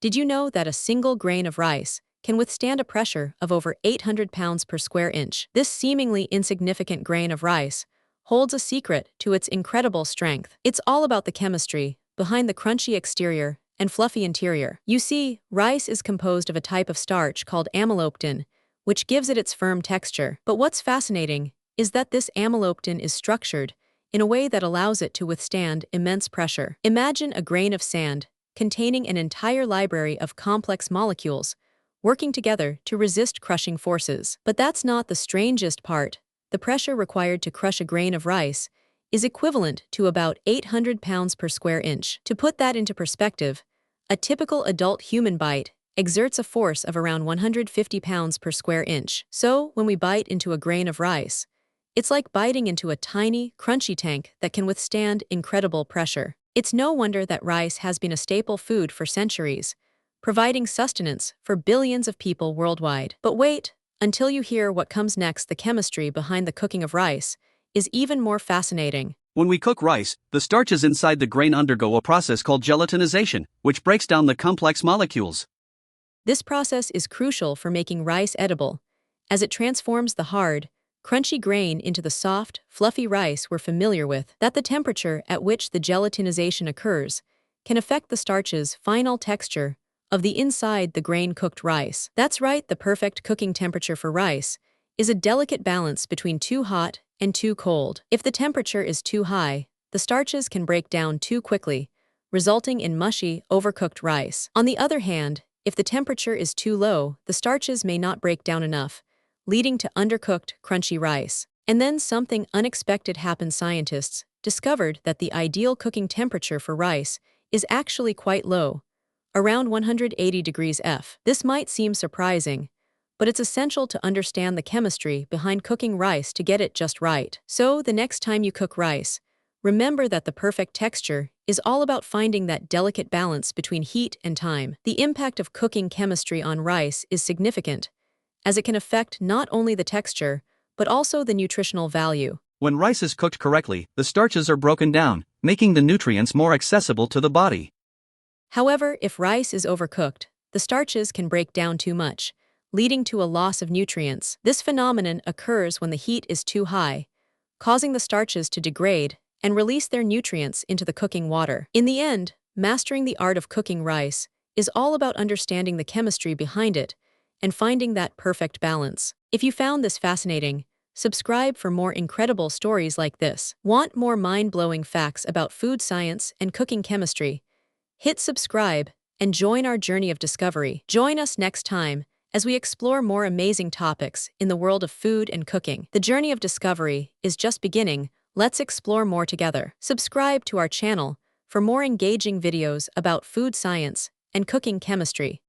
Did you know that a single grain of rice can withstand a pressure of over 800 pounds per square inch? This seemingly insignificant grain of rice holds a secret to its incredible strength. It's all about the chemistry behind the crunchy exterior and fluffy interior. You see, rice is composed of a type of starch called amylopectin, which gives it its firm texture. But what's fascinating is that this amylopectin is structured in a way that allows it to withstand immense pressure. Imagine a grain of sand containing an entire library of complex molecules working together to resist crushing forces. But that's not the strangest part. The pressure required to crush a grain of rice is equivalent to about 800 pounds per square inch. To put that into perspective, a typical adult human bite exerts a force of around 150 pounds per square inch. So, when we bite into a grain of rice, it's like biting into a tiny, crunchy tank that can withstand incredible pressure. It's no wonder that rice has been a staple food for centuries, providing sustenance for billions of people worldwide. But wait, until you hear what comes next, the chemistry behind the cooking of rice is even more fascinating. When we cook rice, the starches inside the grain undergo a process called gelatinization, which breaks down the complex molecules. This process is crucial for making rice edible, as it transforms the hard, crunchy grain into the soft, fluffy rice we're familiar with. That the temperature at which the gelatinization occurs can affect the starch's final texture of the inside the grain-cooked rice. That's right, the perfect cooking temperature for rice is a delicate balance between too hot and too cold. If the temperature is too high, the starches can break down too quickly, resulting in mushy, overcooked rice. On the other hand, if the temperature is too low, the starches may not break down enough, leading to undercooked, crunchy rice. And then something unexpected happened. Scientists discovered that the ideal cooking temperature for rice is actually quite low, around 180 degrees F. This might seem surprising, but it's essential to understand the chemistry behind cooking rice to get it just right. So, the next time you cook rice, remember that the perfect texture is all about finding that delicate balance between heat and time. The impact of cooking chemistry on rice is significant, as it can affect not only the texture, but also the nutritional value. When rice is cooked correctly, the starches are broken down, making the nutrients more accessible to the body. However, if rice is overcooked, the starches can break down too much, leading to a loss of nutrients. This phenomenon occurs when the heat is too high, causing the starches to degrade and release their nutrients into the cooking water. In the end, mastering the art of cooking rice is all about understanding the chemistry behind it and finding that perfect balance. If you found this fascinating, subscribe for more incredible stories like this. Want more mind-blowing facts about food science and cooking chemistry? Hit subscribe and join our journey of discovery. Join us next time as we explore more amazing topics in the world of food and cooking. The journey of discovery is just beginning. Let's explore more together. Subscribe to our channel for more engaging videos about food science and cooking chemistry.